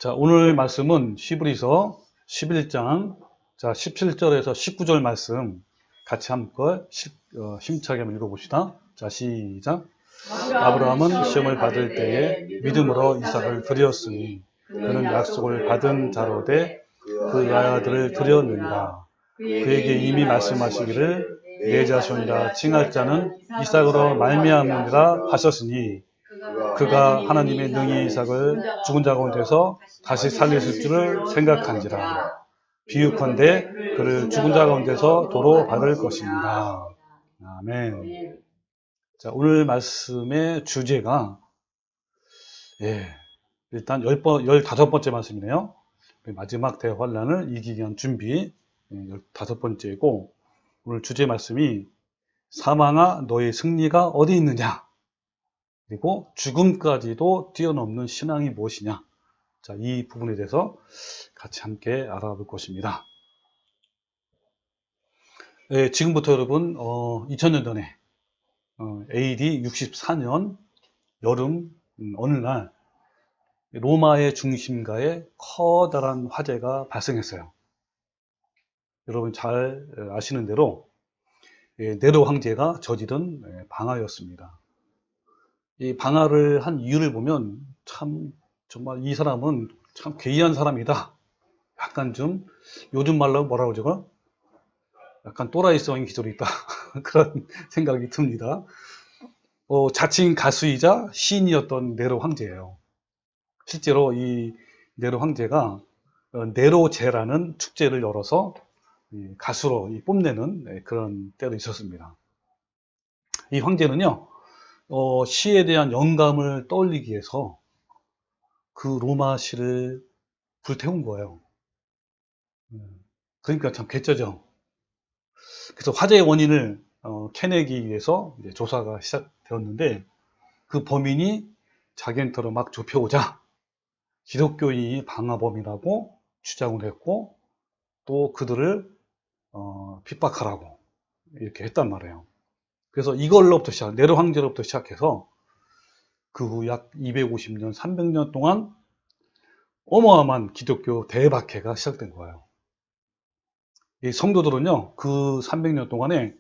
자, 오늘 말씀은 히브리서 11장, 자, 17절에서 19절 말씀 같이 한번 힘차게 한번 읽어봅시다. 자, 시작. 아브라함은 시험을 받을 때에 믿음으로 이삭을 드렸으니 그는 약속을 받은 자로 돼 그 아들을 드렸느니라. 그에게 이미 말씀하시기를 내 자손이라 칭할 자는 이삭으로 말미암으리라 하셨으니 그가 하나님의 능히 이삭을 죽은 자 가운데서 다시 살리실 줄을 생각한지라. 비유컨대 그를 죽은 자 가운데서 도로 받을 것입니다. 아멘. 자, 오늘 말씀의 주제가 일단 15번째 말씀이네요. 마지막 대환란을 이기기 위한 준비 15번째고, 오늘 주제 말씀이 사망아 너의 승리가 어디 있느냐, 그리고 죽음까지도 뛰어넘는 신앙이 무엇이냐. 자, 이 부분에 대해서 같이 함께 알아볼 것입니다. 지금부터 여러분 2000년 전에 AD 64년 여름 어느 날 로마의 중심가에 커다란 화재가 발생했어요. 여러분 잘 아시는 대로 네로 황제가 저지른 방화였습니다. 이 방화를 한 이유를 보면 참 정말 이 사람은 참 괴이한 사람이다. 약간 좀 요즘 말로 뭐라 그러죠? 약간 또라이성인 기질이 있다. 그런 생각이 듭니다. 자칭 가수이자 시인이었던 네로 황제예요. 실제로 이 네로 황제가 네로제라는 축제를 열어서 가수로 뽐내는 그런 때도 있었습니다. 이 황제는요, 시에 대한 영감을 떠올리기 위해서 그 로마 시를 불태운 거예요. 그러니까 참 괴짜죠. 그래서 화재의 원인을 캐내기 위해서 이제 조사가 시작되었는데, 그 범인이 자기한테로 막 좁혀오자 기독교인이 방화범이라고 주장을 했고, 또 그들을 핍박하라고 이렇게 했단 말이에요. 그래서 이걸로부터 네로 황제로부터 시작해서 그 후 약 250년, 300년 동안 어마어마한 기독교 대박해가 시작된 거예요. 이 성도들은요, 그 300년 동안에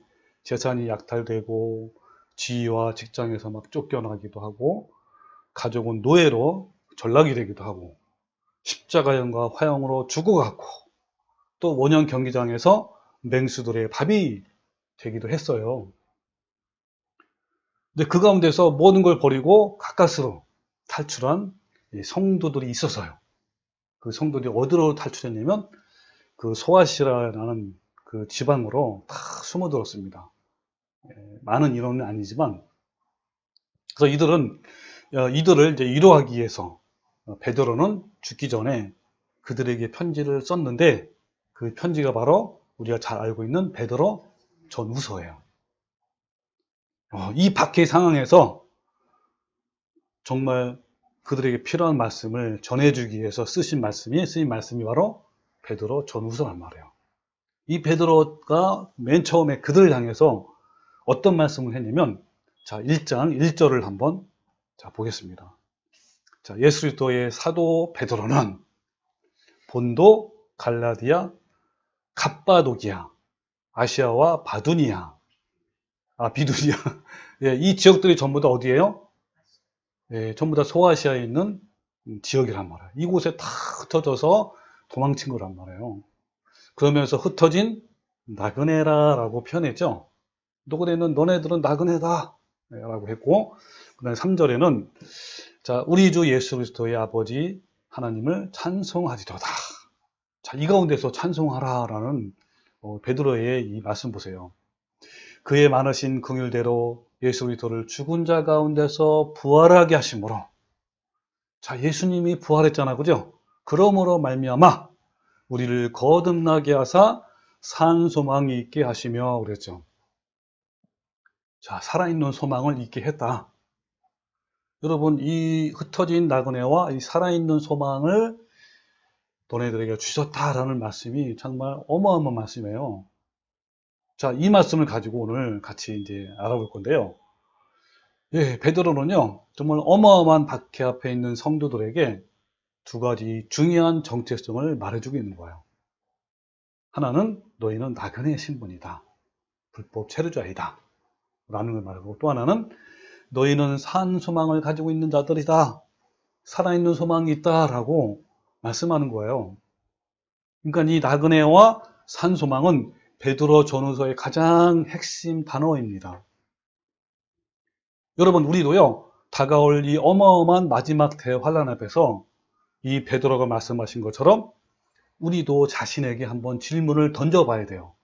재산이 약탈되고 지위와 직장에서 막 쫓겨나기도 하고, 가족은 노예로 전락이 되기도 하고, 십자가형과 화형으로 죽어갔고, 또 원형 경기장에서 맹수들의 밥이 되기도 했어요. 근데 그 가운데서 모든 걸 버리고 가까스로 탈출한 성도들이 있어서요. 그 성도들이 어디로 탈출했냐면 그 소아시라라는 그 지방으로 다 숨어들었습니다. 많은 인원은 아니지만, 그래서 이들을 이제 위로하기 위해서 베드로는 죽기 전에 그들에게 편지를 썼는데, 그 편지가 바로 우리가 잘 알고 있는 베드로 전후서예요. 이 박해의 상황에서 정말 그들에게 필요한 말씀을 전해주기 위해서 쓰인 말씀이 바로 베드로 전후서란 말이에요. 이 베드로가 맨 처음에 그들을 향해서 어떤 말씀을 했냐면, 자, 1장 1절을 한번 보겠습니다. 자, 예수 그리스도의 사도 베드로는 본도, 갈라디아, 갑바도기아, 아시아와 비두니아 이 지역들이 전부 다 어디예요? 전부 다 소아시아에 있는 지역이란 말이에요. 이곳에 다 흩어져서 도망친 거란 말이에요. 그러면서 흩어진 나그네라라고 표현했죠. 너네들은 나그네다 라고 했고, 그 다음에 3절에는 자, 우리 주 예수 그리스도의 아버지 하나님을 찬송하리로다. 자, 이 가운데서 찬송하라라는 베드로의 이 말씀 보세요. 그의 많으신 긍휼대로 예수 그리스도를 죽은 자 가운데서 부활하게 하심으로, 자, 예수님이 부활했잖아, 그죠? 그러므로 말미암아 우리를 거듭나게 하사 산 소망이 있게 하시며 그랬죠. 자, 살아있는 소망을 있게 했다. 여러분, 이 흩어진 나그네와 이 살아있는 소망을 너네들에게 주셨다라는 말씀이 정말 어마어마한 말씀이에요. 자, 이 말씀을 가지고 오늘 같이 이제 알아볼 건데요. 베드로는요, 정말 어마어마한 박해 앞에 있는 성도들에게 두 가지 중요한 정체성을 말해주고 있는 거예요. 하나는 너희는 나그네 신분이다. 불법 체류자이다. 라는 걸 말하고, 또 하나는 너희는 산 소망을 가지고 있는 자들이다. 살아있는 소망이 있다라고 말씀하는 거예요. 그러니까 이 나그네와 산 소망은 베드로 전후서의 가장 핵심 단어입니다. 여러분, 우리도요, 다가올 이 어마어마한 마지막 대환란 앞에서 이 베드로가 말씀하신 것처럼 우리도 자신에게 한번 질문을 던져봐야 돼요.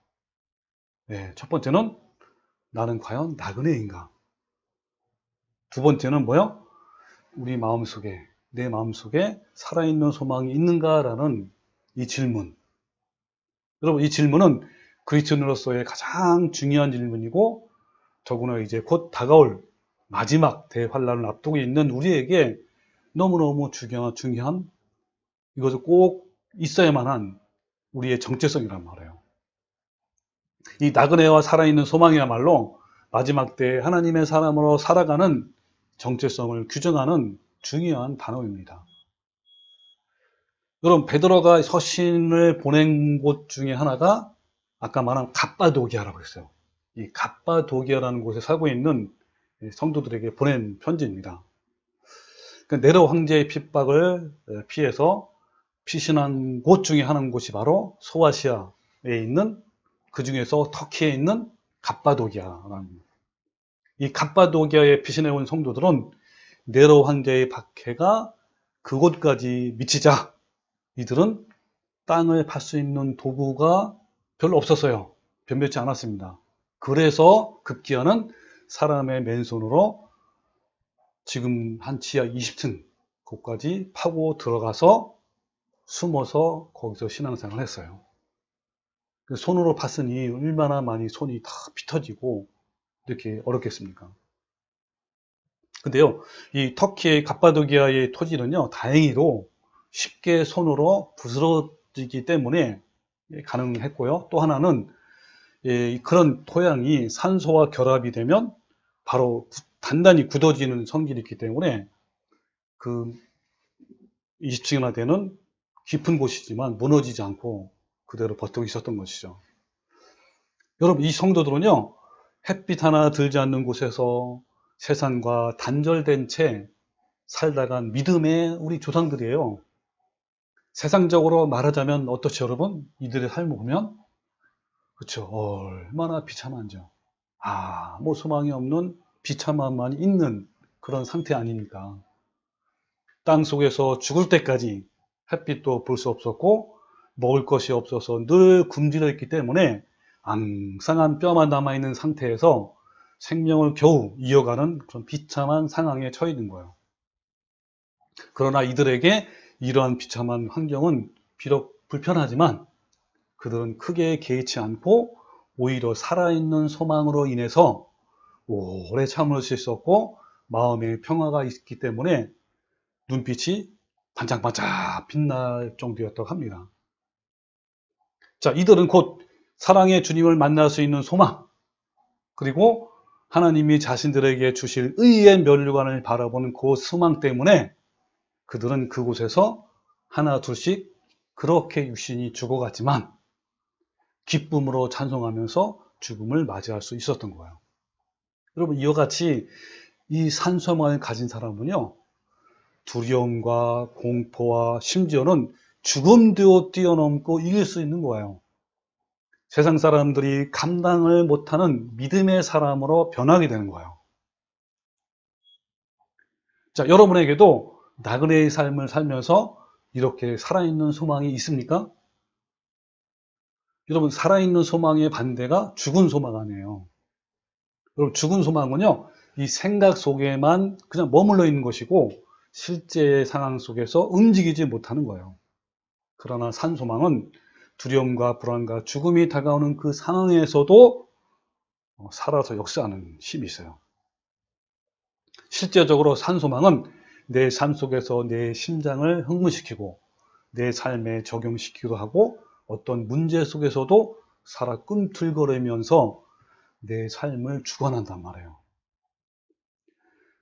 네, 첫 번째는 나는 과연 나그네인가? 두 번째는 뭐요? 우리 마음속에, 내 마음속에 살아있는 소망이 있는가라는 이 질문. 여러분, 이 질문은 그리스도인으로서의 가장 중요한 질문이고, 더구나 이제 곧 다가올 마지막 대환란을 앞두고 있는 우리에게 너무너무 중요한 이것을 꼭 있어야만 한 우리의 정체성이란 말이에요. 이 나그네와 살아있는 소망이야말로 마지막 때 하나님의 사람으로 살아가는 정체성을 규정하는 중요한 단어입니다. 여러분, 베드로가 서신을 보낸 곳 중에 하나가 아까 말한 갑바도기아라고 했어요. 이 갑바도기아라는 곳에 살고 있는 성도들에게 보낸 편지입니다. 네로 황제의 핍박을 피해서 피신한 곳 중에 하나인 곳이 바로 소아시아에 있는, 그 중에서 터키에 있는 갑바도기아라는, 이 갑바도기아에 피신해 온 성도들은 네로 황제의 박해가 그곳까지 미치자 이들은 땅을 팔 수 있는 도구가 별로 없었어요. 변변치 않았습니다. 그래서 급기야는 사람의 맨손으로 지금 한 지하 20층 곳까지 파고 들어가서 숨어서 거기서 신앙생활을 했어요. 손으로 팠으니 얼마나 많이 손이 다 비터지고 이렇게 어렵겠습니까? 근데요, 이 터키의 갑바도기아의 토지는요, 다행히도 쉽게 손으로 부스러지기 때문에 가능했고요. 또 하나는 그런 토양이 산소와 결합이 되면 바로 단단히 굳어지는 성질이 있기 때문에 그 20층이나 되는 깊은 곳이지만 무너지지 않고 그대로 버티고 있었던 것이죠. 여러분, 이 성도들은요, 햇빛 하나 들지 않는 곳에서 세상과 단절된 채 살다간 믿음의 우리 조상들이에요. 세상적으로 말하자면 어떻죠, 여러분? 이들의 삶을 보면, 그렇죠, 얼마나 비참한죠. 뭐 소망이 없는 비참함만 있는 그런 상태 아닙니까? 땅 속에서 죽을 때까지 햇빛도 볼 수 없었고 먹을 것이 없어서 늘 굶주려 있기 때문에 앙상한 뼈만 남아있는 상태에서 생명을 겨우 이어가는 그런 비참한 상황에 처해 있는 거예요. 그러나 이들에게 이러한 비참한 환경은 비록 불편하지만 그들은 크게 개의치 않고 오히려 살아있는 소망으로 인해서 오래 참을 수 있었고 마음의 평화가 있기 때문에 눈빛이 반짝반짝 빛날 정도였다고 합니다. 자, 이들은 곧 사랑의 주님을 만날 수 있는 소망, 그리고 하나님이 자신들에게 주실 의의 면류관을 바라보는 그 소망 때문에 그들은 그곳에서 하나 둘씩 그렇게 육신이 죽어갔지만 기쁨으로 찬송하면서 죽음을 맞이할 수 있었던 거예요. 여러분, 이와 같이 이 산소망을 가진 사람은요, 두려움과 공포와 심지어는 죽음도 뛰어넘고 이길 수 있는 거예요. 세상 사람들이 감당을 못하는 믿음의 사람으로 변하게 되는 거예요. 자, 여러분에게도 나그네의 삶을 살면서 이렇게 살아있는 소망이 있습니까? 여러분, 살아있는 소망의 반대가 죽은 소망 아니에요. 여러분, 죽은 소망은요, 이 생각 속에만 그냥 머물러 있는 것이고 실제 상황 속에서 움직이지 못하는 거예요. 그러나 산 소망은 두려움과 불안과 죽음이 다가오는 그 상황에서도 살아서 역사하는 힘이 있어요. 실제적으로 산 소망은 내 삶 속에서 내 심장을 흥분시키고 내 삶에 적용시키기도 하고 어떤 문제 속에서도 살아 꿈틀거리면서 내 삶을 주관한단 말이에요.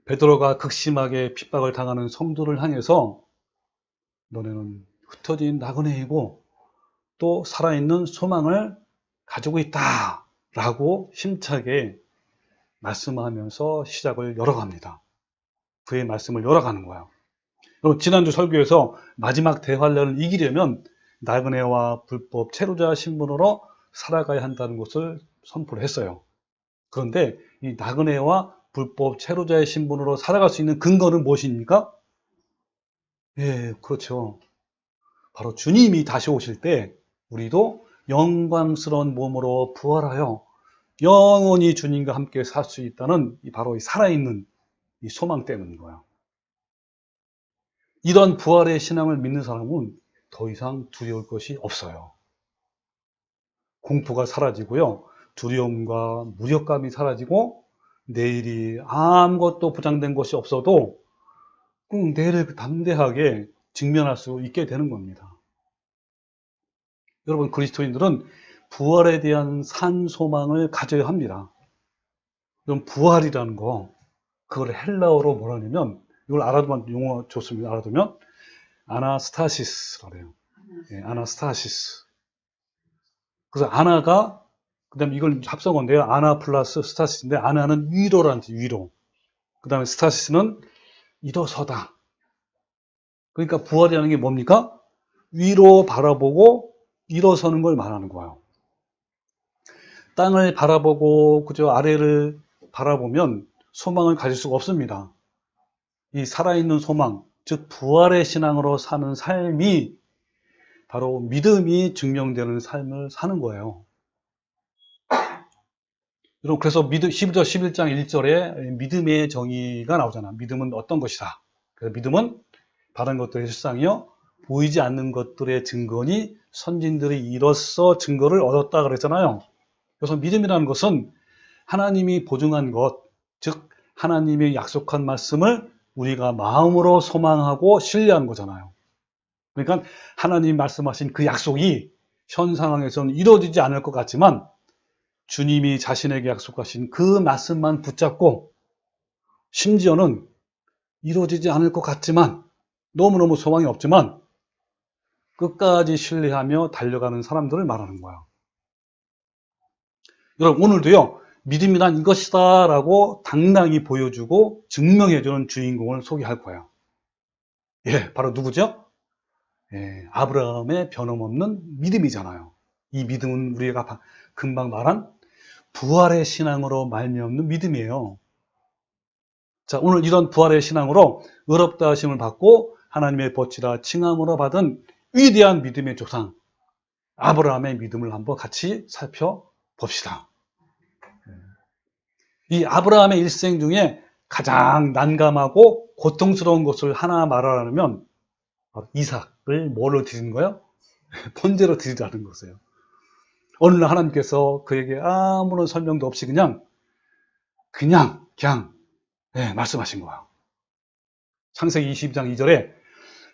베드로가 극심하게 핍박을 당하는 성도를 향해서 너네는 흩어진 나그네이고 또 살아있는 소망을 가지고 있다 라고 힘차게 말씀하면서 시작을 열어갑니다. 그의 말씀을 열어가는 거예요. 그럼 지난주 설교에서 마지막 대환란을 이기려면 나그네와 불법 체류자 신분으로 살아가야 한다는 것을 선포를 했어요. 그런데 이 나그네와 불법 체류자의 신분으로 살아갈 수 있는 근거는 무엇입니까? 예, 그렇죠. 바로 주님이 다시 오실 때 우리도 영광스러운 몸으로 부활하여 영원히 주님과 함께 살 수 있다는 바로 이 살아있는 이 소망 때문인 거예요. 이런 부활의 신앙을 믿는 사람은 더 이상 두려울 것이 없어요. 공포가 사라지고요. 두려움과 무력감이 사라지고 내일이 아무것도 보장된 것이 없어도 꼭 내일을 담대하게 직면할 수 있게 되는 겁니다. 여러분, 그리스도인들은 부활에 대한 산 소망을 가져야 합니다. 그럼 부활이라는 거, 그걸 헬라어로 뭐라 하냐면, 이걸 알아두면 용어 좋습니다. 알아두면 아나스타시스라고 해요. 예, 아나스타시스. 그래서 아나가, 그 다음에 이걸 합성어인데요. 아나 플러스 스타시스인데, 아나는 위로라는 뜻, 위로. 그 다음에 스타시스는 일어서다. 그러니까 부활이라는 게 뭡니까? 위로 바라보고 일어서는 걸 말하는 거예요. 땅을 바라보고 그저 아래를 바라보면 소망을 가질 수가 없습니다. 이 살아있는 소망, 즉 부활의 신앙으로 사는 삶이 바로 믿음이 증명되는 삶을 사는 거예요. 여러분, 그래서 12절, 11장 1절에 믿음의 정의가 나오잖아. 믿음은 어떤 것이다. 그래서 믿음은 바른 것들의 실상이요 보이지 않는 것들의 증거니 선진들이 이로써 증거를 얻었다 그랬잖아요. 그래서 믿음이라는 것은 하나님이 보증한 것, 즉 하나님이 약속한 말씀을 우리가 마음으로 소망하고 신뢰하는 거잖아요. 그러니까 하나님이 말씀하신 그 약속이 현 상황에서는 이루어지지 않을 것 같지만 주님이 자신에게 약속하신 그 말씀만 붙잡고 심지어는 이루어지지 않을 것 같지만 너무너무 소망이 없지만 끝까지 신뢰하며 달려가는 사람들을 말하는 거예요. 여러분, 오늘도요, 믿음이란 이것이다 라고 당당히 보여주고 증명해주는 주인공을 소개할 거예요. 예, 바로 누구죠? 예, 아브라함의 변함없는 믿음이잖아요. 이 믿음은 우리가 금방 말한 부활의 신앙으로 말미암는 믿음이에요. 자, 오늘 이런 부활의 신앙으로 의롭다 하심을 받고 하나님의 벗이라 칭함으로 받은 위대한 믿음의 조상 아브라함의 믿음을 한번 같이 살펴봅시다. 이 아브라함의 일생 중에 가장 난감하고 고통스러운 것을 하나 말하라면 이삭을 뭐로 드린 거예요? 번제로 드리라는 것이에요. 어느 날 하나님께서 그에게 아무런 설명도 없이 그냥 네, 말씀하신 거예요. 창세기 22장 2절에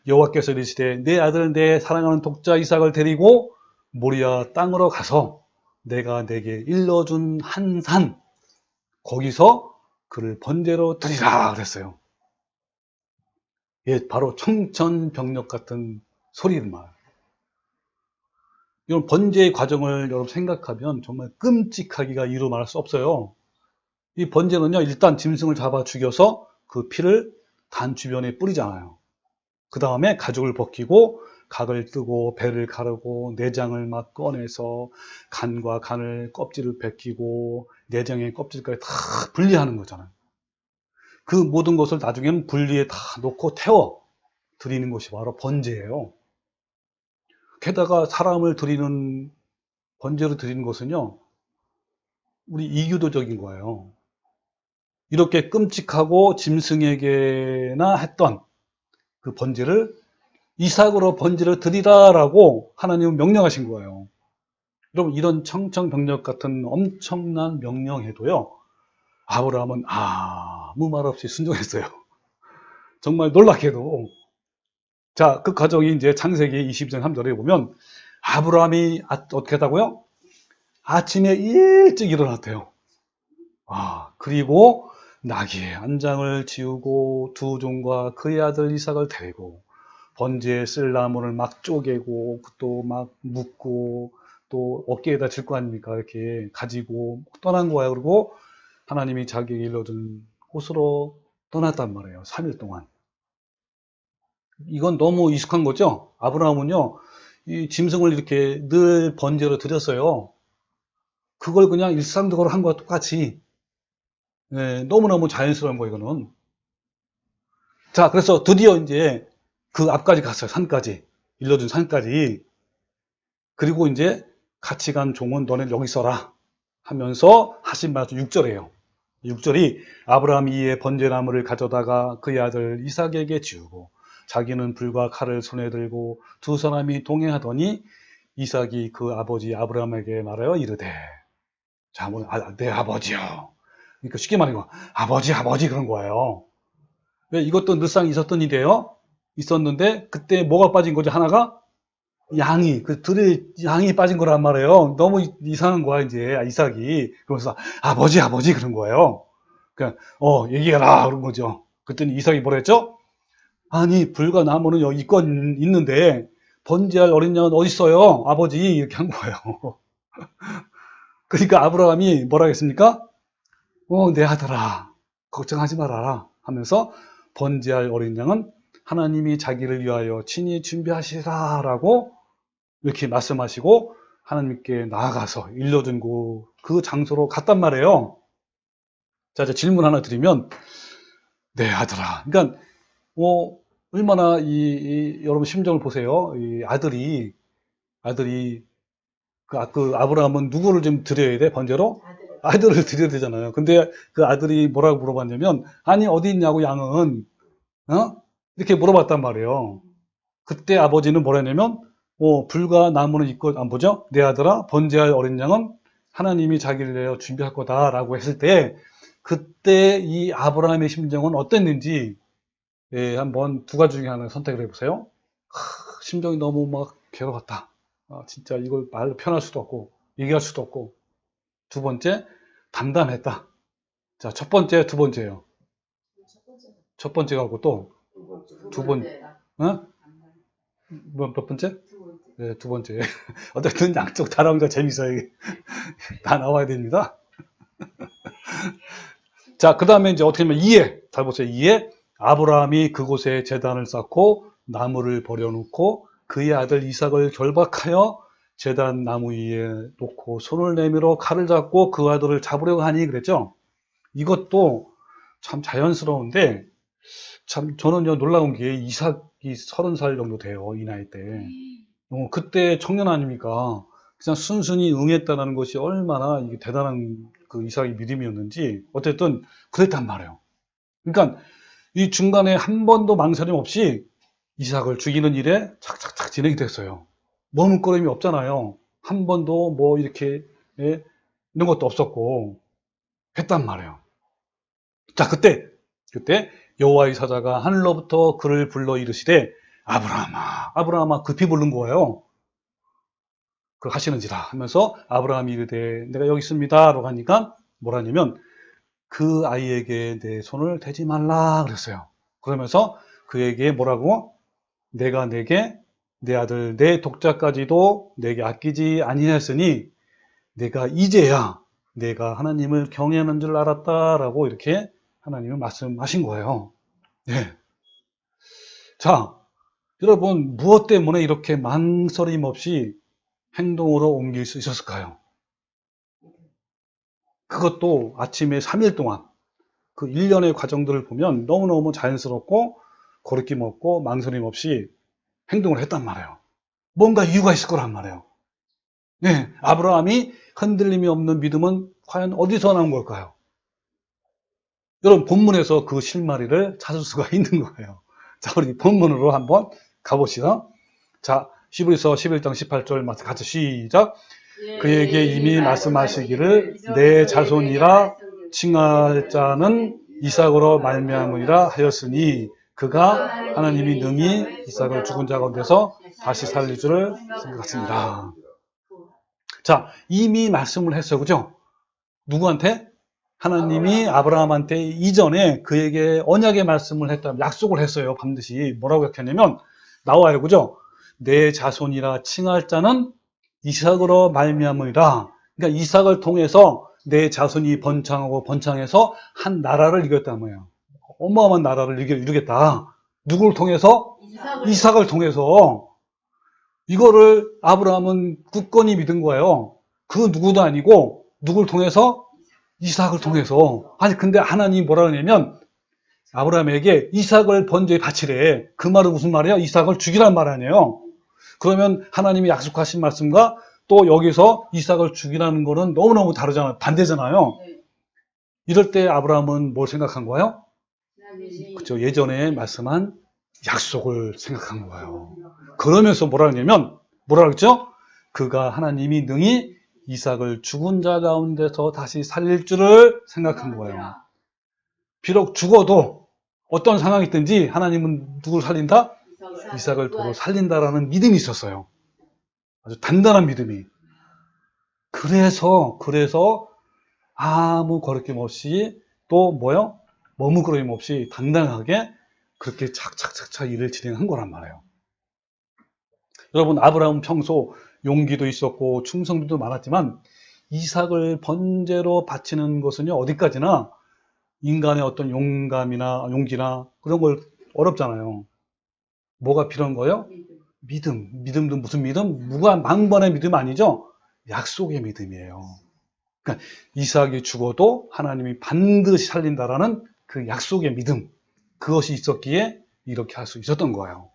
여호와께서 이르시되 내 아들 내 사랑하는 독자 이삭을 데리고 모리아 땅으로 가서 내가 내게 일러준 한 산 거기서 그를 번제로 드리라 그랬어요. 예, 바로 청천벽력 같은 소리를 말해요. 이런 번제의 과정을 여러분 생각하면 정말 끔찍하기가 이루 말할 수 없어요. 이 번제는요, 일단 짐승을 잡아 죽여서 그 피를 단 주변에 뿌리잖아요. 그 다음에 가죽을 벗기고 각을 뜨고 배를 가르고 내장을 막 꺼내서 간과 간을 껍질을 벗기고 내장의 껍질까지 다 분리하는 거잖아요. 그 모든 것을 나중에는 분리에 다 놓고 태워 드리는 것이 바로 번제예요. 게다가 사람을 드리는 번제로 드리는 것은요, 우리 이교도적인 거예요. 이렇게 끔찍하고 짐승에게나 했던 그 번제를 이삭으로 번제를 드리라라고 하나님은 명령하신 거예요. 여러분, 이런 청천벽력 같은 엄청난 명령에도요, 아브라함은 아무 말 없이 순종했어요. 정말 놀랍게도. 자, 그 과정이 이제 창세기 20장 3절에 보면 아브라함이 어떻게 했다고요? 아침에 일찍 일어났대요. 그리고 나귀의 안장을 지우고 두 종과 그의 아들 이삭을 데리고 번제에 쓸 나무를 막 쪼개고 또 막 묶고 또 어깨에다 질 거 아닙니까? 이렇게 가지고 떠난 거야. 그리고 하나님이 자기에게 일러준 곳으로 떠났단 말이에요. 3일 동안. 이건 너무 익숙한 거죠? 아브라함은요, 이 짐승을 이렇게 늘 번제로 드렸어요. 그걸 그냥 일상적으로 한 거와 똑같이. 예, 너무너무 자연스러운 거, 이거는. 자, 그래서 드디어 이제 그 앞까지 갔어요. 산까지. 일러준 산까지. 그리고 이제 같이 간 종은 너네 여기 있어라 하면서 하신 말씀 6절이에요. 6절이 아브라함이 이에 번제나무를 가져다가 그의 아들 이삭에게 지우고 자기는 불과 칼을 손에 들고 두 사람이 동행하더니 이삭이 그 아버지 아브라함에게 말하여 이르되 자, 내 아버지요. 그러니까 쉽게 말하면 아버지 그런 거예요. 왜 이것도 늘상 있었던 일이에요. 있었는데 그때 뭐가 빠진 거지? 하나가 양이 그 들에 양이 빠진 거란 말이에요. 너무 이상한 거야 이제 이삭이. 그러면서 아버지 그런 거예요. 그냥 얘기해라 그런 거죠. 그랬더니 이삭이 뭐라 했죠? 아니 불과 나무는 여기 있는데 번제할 어린 양은 어디 있어요? 아버지 이렇게 한 거예요. 그러니까 아브라함이 뭐라 했습니까? 내 아들아 걱정하지 말아라 하면서 번제할 어린 양은 하나님이 자기를 위하여 친히 준비하시라라고 이렇게 말씀하시고 하나님께 나아가서 일러준 그 장소로 갔단 말이에요. 자, 이제 질문 하나 드리면, 네, 아들아. 그러니까, 얼마나 여러분 심정을 보세요. 이 아들이, 그 아브라함은 누구를 좀 드려야 돼? 번제로? 아들을 드려야 되잖아요. 근데 그 아들이 뭐라고 물어봤냐면, 아니, 어디 있냐고, 양은, 이렇게 물어봤단 말이에요. 그때 아버지는 뭐라 했냐면, 불과 나무는 있고, 안 보죠? 내 아들아, 번제할 어린 양은 하나님이 자기를 위하여 준비할 거다라고 했을 때, 그때 이 아브라함의 심정은 어땠는지, 예, 한번 두 가지 중에 하나 선택을 해보세요. 심정이 너무 막 괴로웠다. 진짜 이걸 말로 표현할 수도 없고, 얘기할 수도 없고. 두 번째, 담담했다. 자, 첫 번째, 두 번째예요. 첫 번째가 고 또, 두 번째, 몇 번째? 네, 두 번째. 어쨌든 양쪽 다 나오니까 재밌어요. 다 나와야 됩니다. 자, 그 다음에 이제 어떻게 하면 이에, 잘 보세요. 이에 아브라함이 그곳에 제단을 쌓고 나무를 버려놓고 그의 아들 이삭을 결박하여 제단 나무 위에 놓고 손을 내밀어 칼을 잡고 그 아들을 잡으려고 하니 그랬죠. 이것도 참 자연스러운데 참 저는요 놀라운 게 이삭이 30살 정도 돼요. 이 나이 때. 그때 청년 아닙니까? 그냥 순순히 응했다는 것이 얼마나 이게 대단한 그 이삭의 믿음이었는지 어쨌든 그랬단 말이에요. 그러니까 이 중간에 한 번도 망설임 없이 이삭을 죽이는 일에 착착착 진행이 됐어요. 머뭇거림이 없잖아요. 한 번도 뭐 이렇게 이런 것도 없었고 했단 말이에요. 자, 그때 여호와의 사자가 하늘로부터 그를 불러 이르시되 아브라함아 급히 부른 거예요. 그 하시는지라 하면서 아브라함이 이르되 내가 여기 있습니다 라고 하니까 뭐라냐면 그 아이에게 내 손을 대지 말라 그랬어요. 그러면서 그에게 뭐라고? 내가 내게 내 아들 내 독자까지도 내게 아끼지 아니하였으니 내가 이제야 내가 하나님을 경외하는 줄 알았다라고 이렇게 하나님은 말씀하신 거예요. 네. 자, 여러분 무엇 때문에 이렇게 망설임 없이 행동으로 옮길 수 있었을까요? 그것도 아침에 3일 동안 그 1년의 과정들을 보면 너무너무 자연스럽고 거리낌 없고 망설임 없이 행동을 했단 말이에요. 뭔가 이유가 있을 거란 말이에요. 네, 아브라함이 흔들림이 없는 믿음은 과연 어디서 나온 걸까요? 여러분 본문에서 그 실마리를 찾을 수가 있는 거예요. 자, 우리 본문으로 한번 가봅시다. 자, 히브리서 11장 18절 같이 시작. 그에게 이미 말씀하시기를 내 자손이라 칭할 자는 이삭으로 말미암으리라 하였으니 그가 하나님이 능히 이삭을 죽은 자 가운데서 다시 살릴 줄을 생각했습니다. 자, 이미 말씀을 했어요. 그죠? 누구한테? 하나님이 아브라함한테 이전에 그에게 언약의 말씀을 했다, 약속을 했어요. 반드시. 뭐라고 했냐면, 나와요. 그죠? 내 자손이라 칭할 자는 이삭으로 말미암으리라. 그러니까 이삭을 통해서 내 자손이 번창하고 번창해서 한 나라를 이겼단 말이에요. 어마어마한 나라를 이루겠다. 누구를 통해서? 이삭을 통해서. 이거를 아브라함은 굳건히 믿은 거예요. 그 누구도 아니고 누구를 통해서? 이삭을 통해서. 아니 근데 하나님이 뭐라 그러냐면 아브라함에게 이삭을 번제에 바치래. 그 말은 무슨 말이에요? 이삭을 죽이란 말 아니에요. 그러면 하나님이 약속하신 말씀과 또 여기서 이삭을 죽이라는 거는 너무너무 다르잖아요. 반대잖아요. 이럴 때 아브라함은 뭘 생각한 거예요? 그죠? 예전에 말씀한 약속을 생각한 거예요. 그러면서 뭐라 그러냐면, 뭐라 그랬죠? 그가 하나님이 능히 이삭을 죽은 자 가운데서 다시 살릴 줄을 생각한 거예요. 비록 죽어도 어떤 상황이 있든지 하나님은 누구를 살린다? 이삭을 도로 살린다라는 믿음이 있었어요. 아주 단단한 믿음이. 그래서 아무 거리낌 없이 또 뭐요? 머뭇거림 없이 당당하게 그렇게 착착착착 일을 진행한 거란 말이에요. 여러분, 아브라함은 평소 용기도 있었고 충성도 많았지만 이삭을 번제로 바치는 것은요, 어디까지나 인간의 어떤 용기나 그런 걸 어렵잖아요. 뭐가 필요한 거예요? 믿음. 믿음도 무슨 믿음? 무관망번의 믿음 아니죠? 약속의 믿음이에요. 그러니까 이삭이 죽어도 하나님이 반드시 살린다라는 그 약속의 믿음. 그것이 있었기에 이렇게 할 수 있었던 거예요.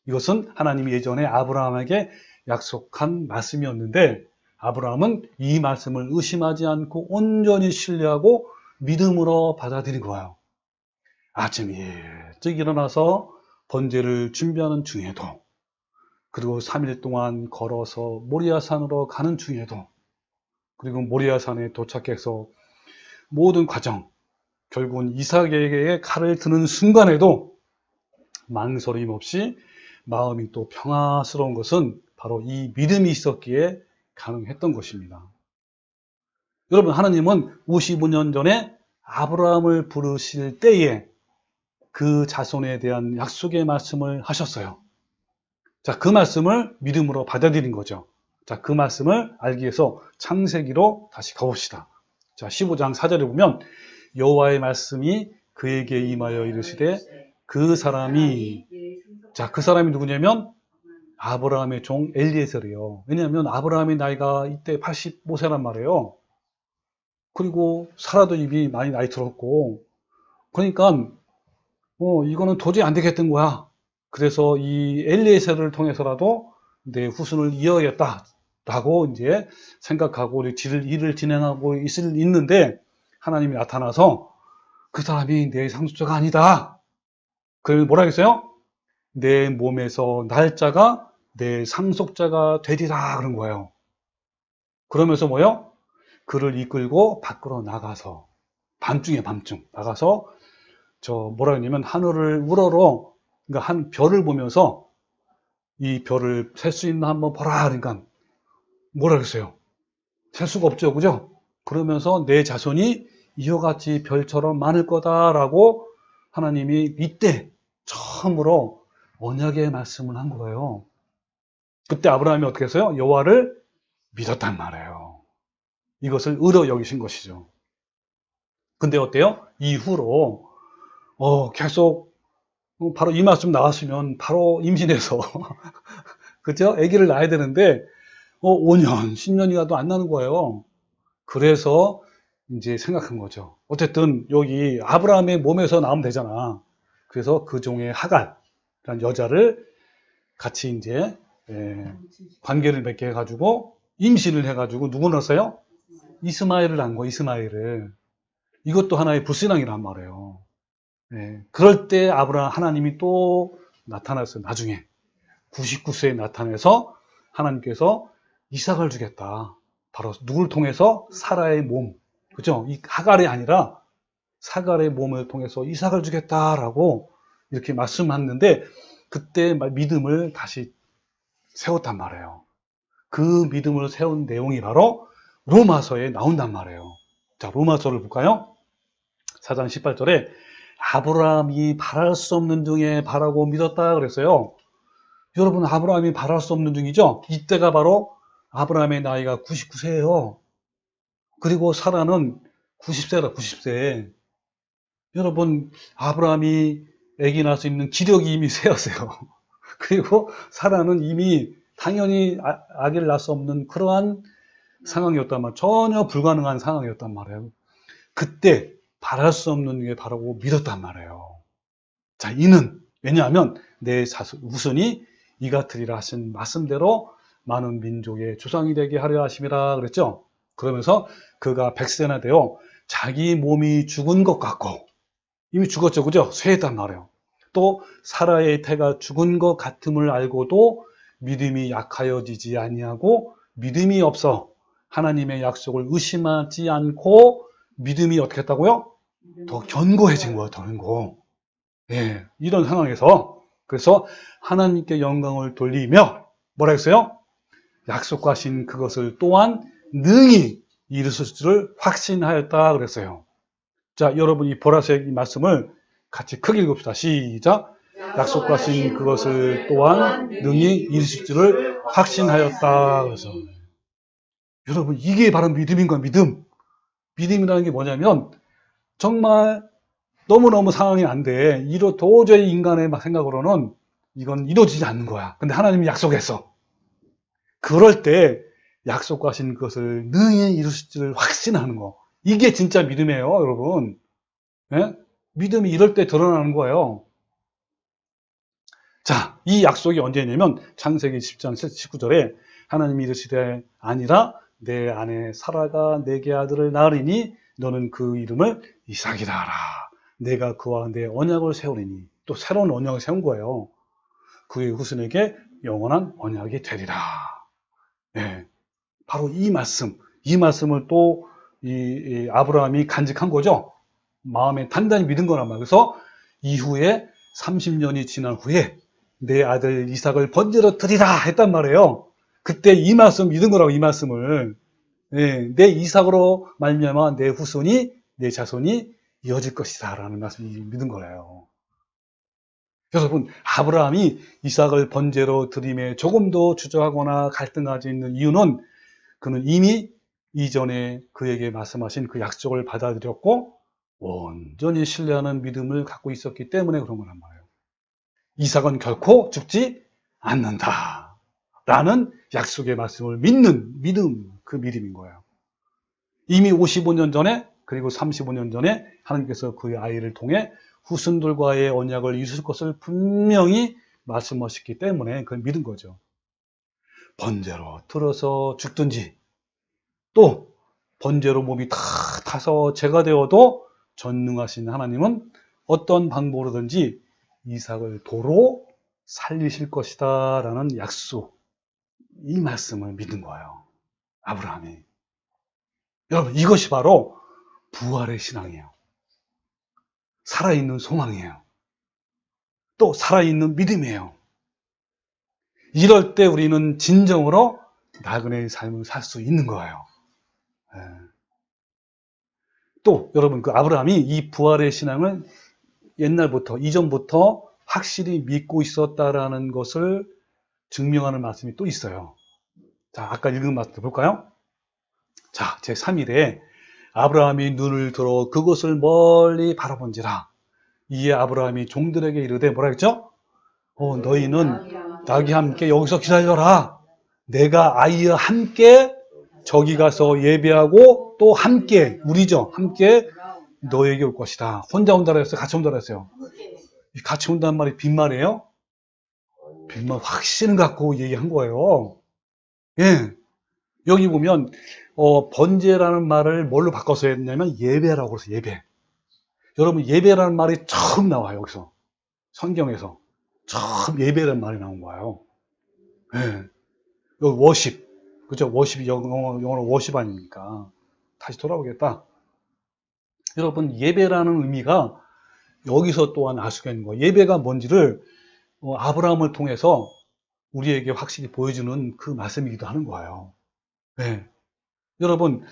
이것은 하나님이 예전에 아브라함에게 약속한 말씀이었는데 아브라함은 이 말씀을 의심하지 않고 온전히 신뢰하고 믿음으로 받아들인 거예요. 아침 일찍 일어나서 번제를 준비하는 중에도, 그리고 3일 동안 걸어서 모리아산으로 가는 중에도, 그리고 모리아산에 도착해서 모든 과정, 결국은 이삭에게 칼을 드는 순간에도 망설임 없이 마음이 또 평화스러운 것은 바로 이 믿음이 있었기에 가능했던 것입니다. 여러분, 하나님은 55년 전에 아브라함을 부르실 때에 그 자손에 대한 약속의 말씀을 하셨어요. 자, 그 말씀을 믿음으로 받아들인 거죠. 자, 그 말씀을 알기 위해서 창세기로 다시 가봅시다. 자, 15장 4절에 보면 여호와의 말씀이 그에게 임하여 이르시되 그 사람이, 자, 그 사람이 누구냐면 아브라함의 종 엘리에셀이요. 왜냐하면 아브라함의 나이가 이때 85세란 말이에요. 그리고 사라도 이미 많이 나이 들었고, 그러니까 이거는 도저히 안 되겠던 거야. 그래서 이 엘리에셀을 통해서라도 내 후손을 이어야겠다라고 이제 생각하고 일을 진행하고 있는데 하나님이 나타나서 그 사람이 내 상속자가 아니다. 그걸 뭐라 했어요? 내 몸에서 날짜가 내 상속자가 되리라 그런 거예요. 그러면서 뭐요? 그를 이끌고 밖으로 나가서 밤중 나가서 뭐라 했냐면 하늘을 우러러, 그러니까 한 별을 보면서 이 별을 셀 수 있나 한번 보라. 그러니까 뭐라 그랬어요? 셀 수가 없죠, 그죠? 그러면서 내 자손이 이와 같이 별처럼 많을 거다라고 하나님이 이때 처음으로 언약의 말씀을 한 거예요. 그때 아브라함이 어떻게 했어요? 여호와를 믿었단 말이에요. 이것을 의로 여기신 것이죠. 근데 어때요? 이후로 계속 바로 이 말씀 나왔으면 바로 임신해서 그죠? 아기를 낳아야 되는데 5년, 10년이 가도 안 나는 거예요. 그래서 이제 생각한 거죠. 어쨌든 여기 아브라함의 몸에서 나오면 되잖아. 그래서 그 종의 하갈이라는 여자를 같이 이제 관계를 맺게 해가지고 임신을 해가지고 누구 낳았어요? 이스마엘을 낳은 거예요. 이스마엘을. 이것도 하나의 불신앙이란 말이에요. 그럴 때 하나님이 또 나타났어요. 나중에 99세에 나타나서 하나님께서 이삭을 주겠다. 바로 누굴 통해서? 사라의 몸. 그죠? 이 하갈이 아니라 사갈의 몸을 통해서 이삭을 주겠다라고 이렇게 말씀하는데 그때 믿음을 다시 세웠단 말이에요. 그 믿음을 세운 내용이 바로 로마서에 나온단 말이에요. 자, 로마서를 볼까요? 4장 18절에 아브라함이 바랄 수 없는 중에 바라고 믿었다 그랬어요. 여러분, 아브라함이 바랄 수 없는 중이죠? 이때가 바로 아브라함의 나이가 99세예요. 그리고 사라는 90세라, 90세. 여러분, 아브라함이 아기 낳을 수 있는 기력이 이미 쇠하세요. 그리고 사라는 이미 당연히 아기를 낳을 수 없는 그러한 상황이었단 말이에요. 전혀 불가능한 상황이었단 말이에요. 그때 바랄 수 없는 게 바라고 믿었단 말이에요. 자, 이는 왜냐하면 내 후손이 이 같으리라 하신 말씀대로 많은 민족의 조상이 되게 하려 하심이라 그랬죠. 그러면서 그가 100세나 되어 자기 몸이 죽은 것 같고, 이미 죽었죠, 그죠? 쇠했단 말이에요. 또 사라의 태가 죽은 것 같음을 알고도 믿음이 약하여지지 아니하고 믿음이 없어 하나님의 약속을 의심하지 않고 믿음이 어떻게 했다고요? 더 견고해진 거예요, 더 견고. 예, 이런 상황에서 그래서 하나님께 영광을 돌리며 뭐라 했어요? 약속하신 그것을 또한 능히 이루실 줄을 확신하였다 그랬어요. 자, 여러분 이 보라색 이 말씀을 같이 크게 읽읍시다. 시작. 약속하신 그것을 또한 능히 이루실 줄을 확신하였다. 그래서 여러분 이게 바로 믿음인 거야, 믿음. 믿음이라는 게 뭐냐면 정말 너무너무 상황이 안 돼. 도저히 인간의 생각으로는 이건 이루어지지 않는 거야. 근데 하나님이 약속했어. 그럴 때 약속하신 것을 능히 이루실 줄 확신하는 거. 이게 진짜 믿음이에요, 여러분. 예? 믿음이 이럴 때 드러나는 거예요. 자, 이 약속이 언제냐면 창세기 10장 19절에 하나님이 이르시되 아니라 내 아내 사라가 내게 아들을 낳으리니 너는 그 이름을 이삭이라 하라. 내가 그와 내 언약을 세우리니 또 새로운 언약을 세운 거예요. 그의 후손에게 영원한 언약이 되리라. 네, 바로 이 말씀을 또 이 아브라함이 간직한 거죠. 마음에 단단히 믿은 거란 말이에요. 그래서 이후에 30년이 지난 후에 내 아들 이삭을 번제로 드리라 했단 말이에요. 그때 이 말씀 믿은 거라고, 이 말씀을. 네, 내 이삭으로 말미암아 내 후손이, 내 자손이 이어질 것이다 라는 말씀을 믿은 거예요. 여러분, 아브라함이 이삭을 번제로 드림에 조금도 주저하거나 갈등하지 있는 이유는 그는 이미 이전에 그에게 말씀하신 그 약속을 받아들였고 온전히 신뢰하는 믿음을 갖고 있었기 때문에 그런 거란 말이에요. 이삭은 결코 죽지 않는다 라는 약속의 말씀을 믿는 믿음, 그 믿음인 거예요. 이미 55년 전에 그리고 35년 전에 하나님께서 그의 아이를 통해 후손들과의 언약을 이루실 것을 분명히 말씀하셨기 때문에 그걸 믿은 거죠. 번제로 들어서 죽든지 또 번제로 몸이 다 타서 죄가 되어도 전능하신 하나님은 어떤 방법으로든지 이삭을 도로 살리실 것이다 라는 약속, 이 말씀을 믿은 거예요, 아브라함이. 여러분, 이것이 바로 부활의 신앙이에요. 살아있는 소망이에요. 또 살아있는 믿음이에요. 이럴 때 우리는 진정으로 나그네의 삶을 살 수 있는 거예요. 또 여러분, 그 아브라함이 이 부활의 신앙을 옛날부터, 이전부터 확실히 믿고 있었다라는 것을 증명하는 말씀이 또 있어요. 자, 아까 읽은 말씀 볼까요? 자, 제3일에 아브라함이 눈을 들어 그곳을 멀리 바라본지라. 이에 아브라함이 종들에게 이르되 뭐라 했죠? 너희는 나와 함께 여기서 기다려라. 내가 아이와 함께 저기 가서 예배하고 또 함께, 우리죠, 함께 너에게 올 것이다. 혼자 온다고 했어요? 같이 온다고 했어요? 같이 온다는 말이 빈말이에요? 빈말 확신 갖고 얘기한 거예요. 예. 여기 보면 번제라는 말을 뭘로 바꿔서 했냐면 예배라고 해서 예배. 여러분, 예배라는 말이 처음 나와요, 여기서. 성경에서. 처음 예배라는 말이 나온 거예요. 예. 여기 워십. 그죠? 워십이 영어로 워십 아닙니까? 다시 돌아오겠다. 여러분, 예배라는 의미가 여기서 또한 알 수가 있는 거예요. 예배가 뭔지를 아브라함을 통해서 우리에게 확실히 보여주는 그 말씀이기도 하는 거예요. 네. 여러분,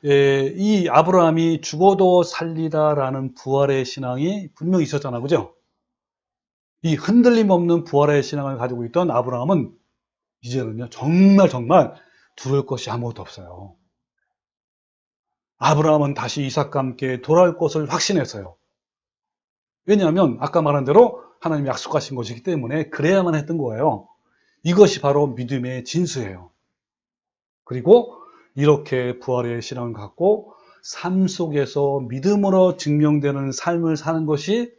이 아브라함이 죽어도 살리다라는 부활의 신앙이 분명히 있었잖아요, 그죠? 이 흔들림 없는 부활의 신앙을 가지고 있던 아브라함은 이제는요, 정말 두려울 것이 아무것도 없어요. 아브라함은 다시 이삭과 함께 돌아올 것을 확신했어요. 왜냐하면 아까 말한 대로 하나님이 약속하신 것이기 때문에 그래야만 했던 거예요. 이것이 바로 믿음의 진수예요. 그리고 이렇게 부활의 신앙을 갖고 삶 속에서 믿음으로 증명되는 삶을 사는 것이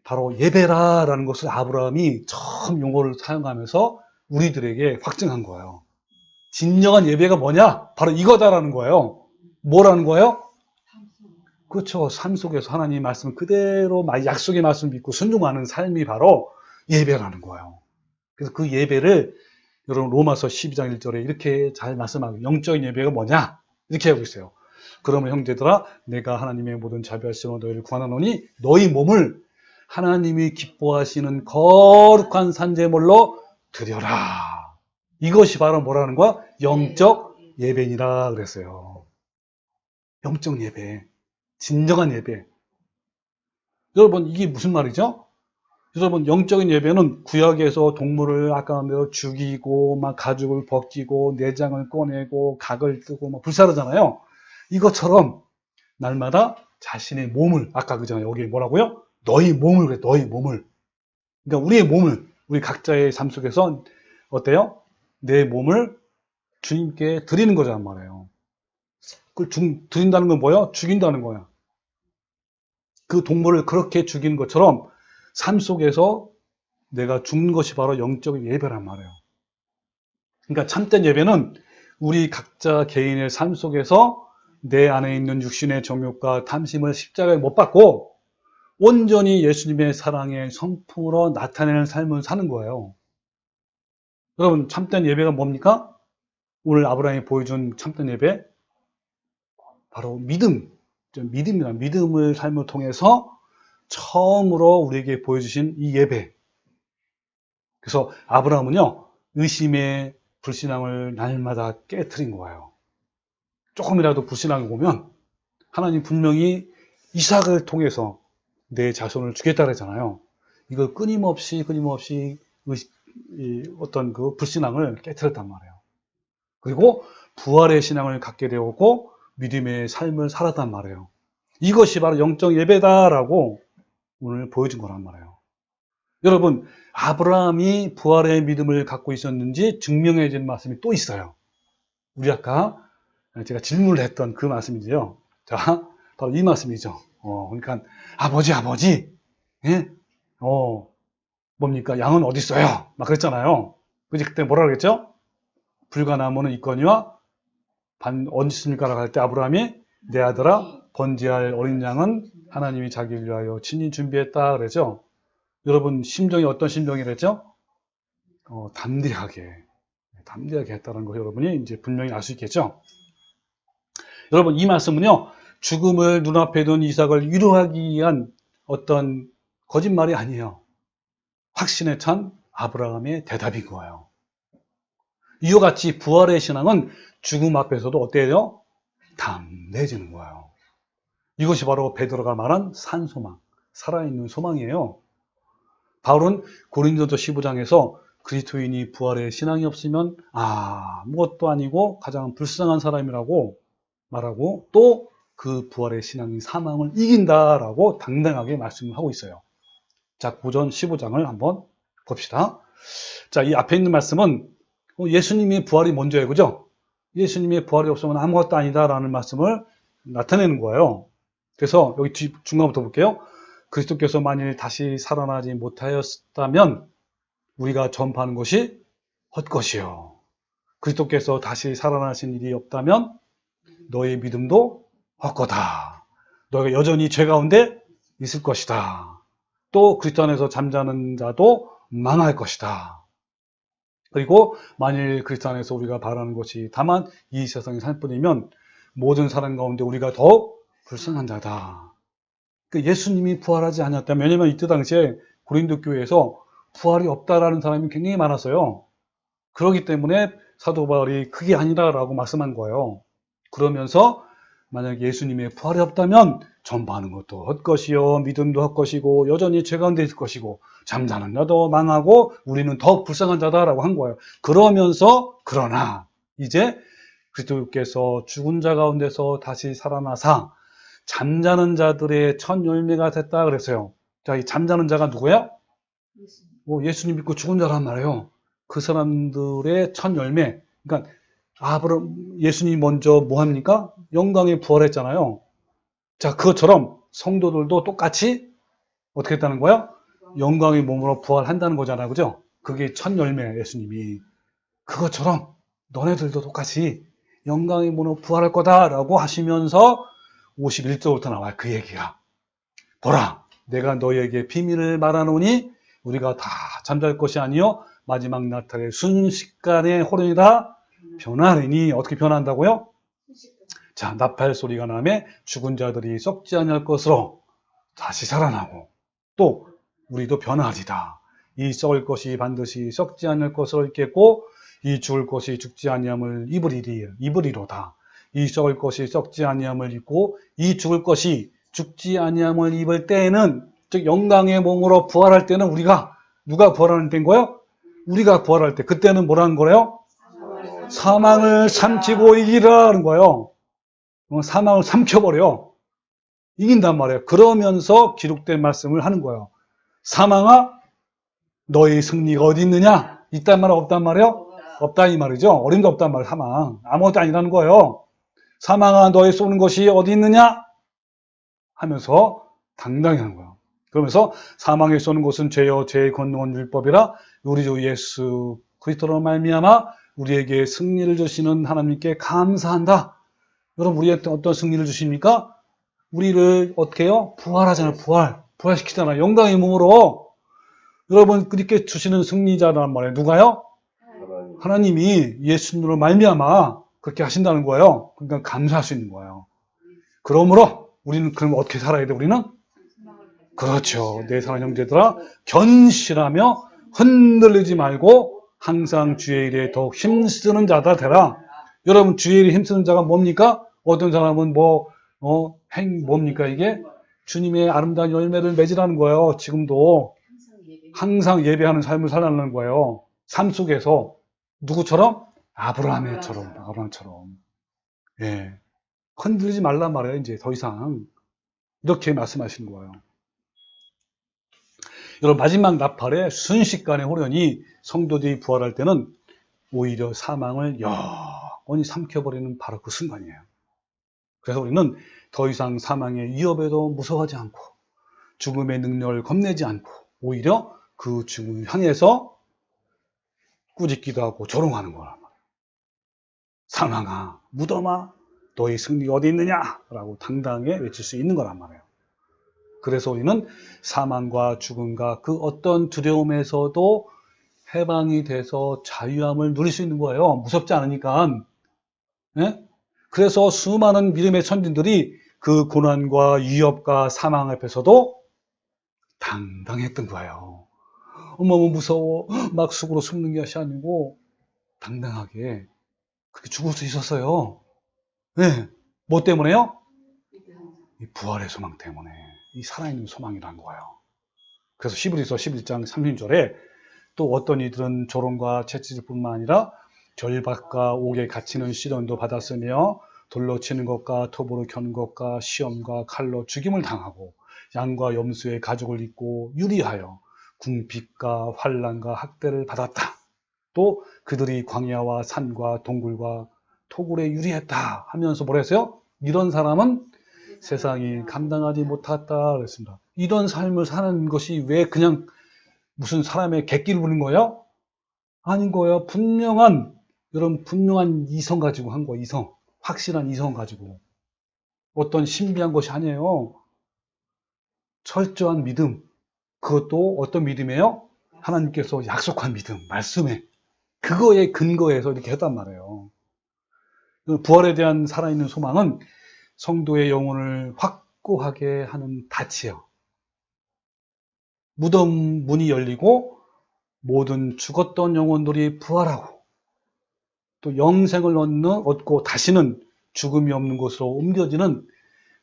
바로 예배라라는 것을 아브라함이 처음 용어를 사용하면서 우리들에게 확증한 거예요. 진정한 예배가 뭐냐? 바로 이거다라는 거예요. 뭐라는 거예요? 그렇죠. 삶 속에서 하나님 말씀 그대로 약속의 말씀을 믿고 순종하는 삶이 바로 예배라는 거예요. 그래서 그 예배를 여러분 로마서 12장 1절에 이렇게 잘 말씀하고 영적인 예배가 뭐냐? 이렇게 하고 있어요. 그러면 형제들아 내가 하나님의 모든 자비하시며 너희를 구하노니 너희 몸을 하나님이 기뻐하시는 거룩한 산제물로 드려라. 이것이 바로 뭐라는 거야? 영적 예배니라 그랬어요. 영적 예배. 진정한 예배. 여러분 이게 무슨 말이죠? 여러분 영적인 예배는 구약에서 동물을 아까 한 대로 죽이고 막 가죽을 벗기고 내장을 꺼내고 각을 뜨고 막 불사르잖아요. 이것처럼 날마다 자신의 몸을 아까 그잖아요. 여기 뭐라고요? 너희 몸을 그래. 너희 몸을. 그러니까 우리의 몸을 우리 각자의 삶 속에서 어때요? 내 몸을 주님께 드리는 거란 말이에요. 그걸 드린다는 건 뭐야? 죽인다는 거야. 그 동물을 그렇게 죽이는 것처럼 삶 속에서 내가 죽는 것이 바로 영적인 예배란 말이에요. 그러니까 참된 예배는 우리 각자 개인의 삶 속에서 내 안에 있는 육신의 정욕과 탐심을 십자가에 못 박고 온전히 예수님의 사랑의 성품으로 나타내는 삶을 사는 거예요. 여러분 참된 예배가 뭡니까? 오늘 아브라함이 보여준 참된 예배 바로 믿음이란 믿음을 삶을 통해서 처음으로 우리에게 보여주신 이 예배. 그래서 아브라함은요 의심의 불신앙을 날마다 깨트린 거예요. 조금이라도 불신앙이 오면 하나님 분명히 이삭을 통해서 내 자손을 주겠다 그랬잖아요. 이걸 끊임없이 어떤 그 불신앙을 깨트렸단 말이에요. 그리고 부활의 신앙을 갖게 되었고 믿음의 삶을 살았단 말이에요. 이것이 바로 영적 예배다라고 오늘 보여준 거란 말이에요. 여러분 아브라함이 부활의 믿음을 갖고 있었는지 증명해 준 말씀이 또 있어요. 우리 아까 제가 질문을 했던 그 말씀이지요. 자, 바로 이 말씀이죠. 그러니까 아버지, 예? 뭡니까? 양은 어디 있어요? 막 그랬잖아요. 그때 뭐라 그랬죠? 불과 나무는 있거니와 어디 있습니까라고 할 때 아브라함이 내 아들아 번제할 어린 양은 하나님이 자기를 위하여 친히 준비했다 그랬죠. 여러분 심정이 어떤 심정이랬죠? 담대하게 했다는 거 여러분이 이제 분명히 알 수 있겠죠. 여러분 이 말씀은요 죽음을 눈앞에 둔 이삭을 위로하기 위한 어떤 거짓말이 아니에요. 확신에 찬 아브라함의 대답인 거예요. 이와 같이 부활의 신앙은 죽음 앞에서도 어때요? 담대해지는 거예요. 이것이 바로 베드로가 말한 산소망, 살아있는 소망이에요. 바울은 고린도서 15장에서 그리스도인이 부활의 신앙이 없으면 아무것도 아니고 가장 불쌍한 사람이라고 말하고 또 그 부활의 신앙이 사망을 이긴다라고 당당하게 말씀을 하고 있어요. 자, 고전 15장을 한번 봅시다. 자, 이 앞에 있는 말씀은 예수님의 부활이 먼저예요. 그죠? 예수님의 부활이 없으면 아무것도 아니다라는 말씀을 나타내는 거예요. 그래서 여기 중간부터 볼게요. 그리스도께서 만일 다시 살아나지 못하였다면 우리가 전파하는 것이 헛것이요. 그리스도께서 다시 살아나신 일이 없다면 너의 믿음도 헛거다. 너희가 여전히 죄 가운데 있을 것이다. 또 그리스도 안에서 잠자는 자도 망할 것이다. 그리고 만일 그리스도 안에서 우리가 바라는 것이 다만 이 세상의 삶뿐이면 모든 사람 가운데 우리가 더욱 불쌍한 자다. 예수님이 부활하지 않았다면, 왜냐면 이때 당시에 고린도 교회에서 부활이 없다라는 사람이 굉장히 많았어요. 그렇기 때문에 사도 바울이 그게 아니다라고 말씀한 거예요. 그러면서 만약 예수님의 부활이 없다면 전파하는 것도 헛것이요 믿음도 헛것이고 여전히 죄 가운데 있을 것이고 잠자는 자도 망하고 우리는 더욱 불쌍한 자다라고 한 거예요. 그러면서 그러나 이제 그리스도께서 죽은 자 가운데서 다시 살아나사 잠자는 자들의 첫 열매가 됐다 그랬어요. 자, 이 잠자는 자가 누구야? 예수님 믿고 죽은 자란 말이에요. 그 사람들의 첫 열매. 그러니까 예수님이 먼저 뭐 합니까? 영광에 부활했잖아요. 자, 그것처럼 성도들도 똑같이 어떻게 했다는 거야? 영광의 몸으로 부활한다는 거잖아요. 그죠? 그게 첫 열매, 예수님이. 그것처럼 너네들도 똑같이 영광의 몸으로 부활할 거다라고 하시면서 51절부터 나와요. 그 얘기가. 보라, 내가 너희에게 비밀을 말하노니 우리가 다 잠잘 것이 아니요 마지막 나타의 순식간에 호련이다 변하리니. 어떻게 변한다고요? 자, 나팔 소리가 나매 죽은 자들이 썩지 아니할 것으로 다시 살아나고 또 우리도 변하리다. 이 썩을 것이 반드시 썩지 않을 것으로 있겠고 이 죽을 것이 죽지 아니함을 입으리로다. 이 썩을 것이 썩지 아니함을 입고 이 죽을 것이 죽지 아니함을 입을 때에는, 즉 영광의 몸으로 부활할 때는 우리가 누가 부활하는 때인 거예요? 우리가 부활할 때 그때는 뭐라는 거래요? 사망을 삼키고 이기라는 거예요. 사망을 삼켜버려. 이긴단 말이에요. 그러면서 기록된 말씀을 하는 거예요. 사망아, 너의 승리가 어디 있느냐? 있단 말이야, 없단 말이에요? 없다 이 말이죠. 어림도 없단 말이에요. 사망. 아무것도 아니라는 거예요. 사망아, 너의 쏘는 것이 어디 있느냐? 하면서 당당히 하는 거예요. 그러면서 사망에 쏘는 것은 죄요 죄의 권능은 율법이라 우리 주 예수 그리스도로 말미암아 우리에게 승리를 주시는 하나님께 감사한다. 여러분, 우리한테 어떤 승리를 주십니까? 우리를 어떻게 해요? 부활하잖아요. 부활시키잖아요. 영광의 몸으로. 여러분, 그렇게 주시는 승리자란 말이에요. 누가요? 하나님이 예수님으로 말미암아 그렇게 하신다는 거예요. 그러니까 감사할 수 있는 거예요. 그러므로 우리는 그럼 어떻게 살아야 돼? 우리는? 그렇죠. 내 사랑하는 형제들아, 견실하며 흔들리지 말고 항상 주의 일에 더욱 힘쓰는 자다 되라. 여러분, 주의 일에 힘쓰는 자가 뭡니까? 어떤 사람은 뭡니까 이게? 주님의 아름다운 열매를 맺으라는 거예요. 지금도 항상 예배하는 삶을 살라는 거예요. 삶 속에서 누구처럼? 아브라함처럼. 예. 흔들리지 말란 말이에요. 이제 더 이상 이렇게 말씀하시는 거예요. 여러분, 마지막 나팔에 순식간에 호련히 성도들이 부활할 때는 오히려 사망을 영원히 삼켜버리는 바로 그 순간이에요. 그래서 우리는 더 이상 사망의 위협에도 무서워하지 않고 죽음의 능력을 겁내지 않고 오히려 그 죽음을 향해서 꾸짖기도 하고 조롱하는 거란 말이에요. 사망아, 무덤아, 너의 승리가 어디 있느냐라고 당당하게 외칠 수 있는 거란 말이에요. 그래서 우리는 사망과 죽음과 그 어떤 두려움에서도 해방이 돼서 자유함을 누릴 수 있는 거예요. 무섭지 않으니까. 예? 그래서 수많은 믿음의 선진들이 그 고난과 위협과 사망 앞에서도 당당했던 거예요. 너무 무서워. 막 속으로 숨는 것이 아니고 당당하게 그렇게 죽을 수 있었어요. 네. 뭐 때문에요? 이 부활의 소망 때문에. 이 살아있는 소망이라는 거예요. 그래서 히브리서 11장 30절에 또 어떤 이들은 조롱과 채찍일 뿐만 아니라 결박과 옥에 갇히는 시련도 받았으며 돌로 치는 것과 톱으로 겨는 것과 시험과 칼로 죽임을 당하고 양과 염소의 가죽을 입고 유리하여 궁핍과 환난과 학대를 받았다. 또 그들이 광야와 산과 동굴과 토굴에 유리했다 하면서 뭐라 했어요? 이런 사람은 세상이 감당하지 못했다 그랬습니다. 이런 삶을 사는 것이 왜 그냥 무슨 사람의 객기를 부린 거예요? 아닌 거예요. 분명한 이성 가지고 한 거예요. 이성. 확실한 이성 가지고. 어떤 신비한 것이 아니에요. 철저한 믿음. 그것도 어떤 믿음이에요? 하나님께서 약속한 믿음, 말씀에. 그거에 근거해서 이렇게 했단 말이에요. 부활에 대한 살아있는 소망은 성도의 영혼을 확고하게 하는 닻이에요. 무덤 문이 열리고 모든 죽었던 영혼들이 부활하고 또 영생을 얻고 다시는 죽음이 없는 곳으로 옮겨지는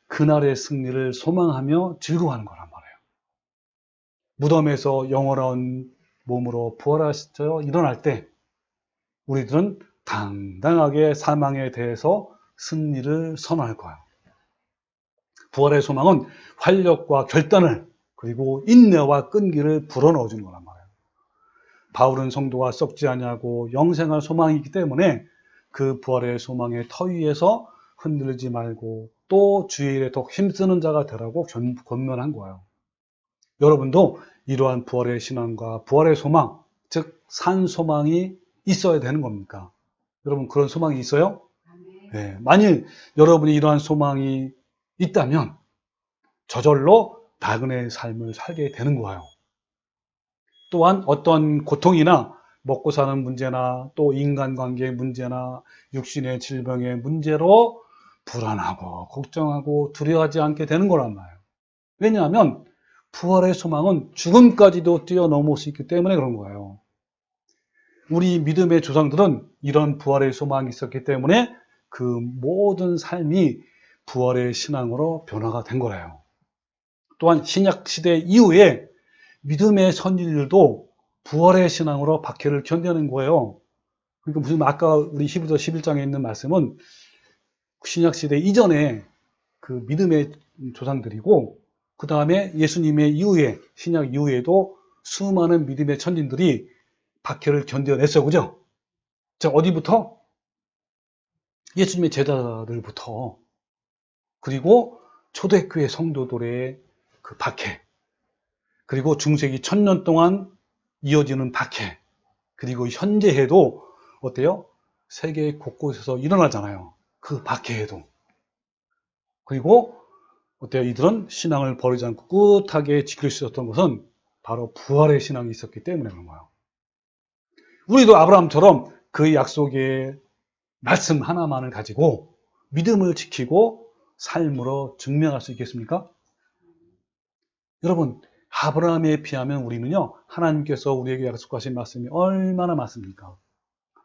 그날의 승리를 소망하며 즐거워하는 거란 말이에요. 무덤에서 영원한 몸으로 부활하셔 일어날 때 우리들은 당당하게 사망에 대해서 승리를 선언할 거예요. 부활의 소망은 활력과 결단을 그리고 인내와 끈기를 불어넣어 주는 거란 말이에요. 바울은 성도가 썩지 아니하고 영생할 소망이기 때문에 그 부활의 소망의 터 위에서 흔들리지 말고 또 주의 일에 더 힘쓰는 자가 되라고 권면한 거예요. 여러분도 이러한 부활의 신앙과 부활의 소망, 즉 산 소망이 있어야 되는 겁니까? 여러분 그런 소망이 있어요? 네. 만일 여러분이 이러한 소망이 있다면 저절로 나그네의 삶을 살게 되는 거예요. 또한 어떤 고통이나 먹고 사는 문제나 또 인간관계의 문제나 육신의 질병의 문제로 불안하고 걱정하고 두려워하지 않게 되는 거란 말이에요. 왜냐하면 부활의 소망은 죽음까지도 뛰어넘을 수 있기 때문에 그런 거예요. 우리 믿음의 조상들은 이런 부활의 소망이 있었기 때문에 그 모든 삶이 부활의 신앙으로 변화가 된 거예요. 또한 신약시대 이후에 믿음의 선지들도 부활의 신앙으로 박해를 견뎌낸 거예요. 그러니까 무슨 아까 우리 히브리서 11장에 있는 말씀은 신약시대 이전에 그 믿음의 조상들이고 그 다음에 예수님의 이후에 신약 이후에도 수많은 믿음의 천진들이 박해를 견뎌냈어요. 그죠? 자, 어디부터? 예수님의 제자들부터 그리고 초대교회 성도들의 그 박해 그리고 중세기 1000년 동안 이어지는 박해 그리고 현재에도 어때요? 세계 곳곳에서 일어나잖아요. 그 박해에도. 그리고 어때요? 이들은 신앙을 버리지 않고 꿋하게 지킬 수 있었던 것은 바로 부활의 신앙이 있었기 때문에 그런 거예요. 우리도 아브라함처럼 그 약속의 말씀 하나만을 가지고 믿음을 지키고 삶으로 증명할 수 있겠습니까? 여러분, 아브라함에 비하면 우리는요, 하나님께서 우리에게 약속하신 말씀이 얼마나 많습니까?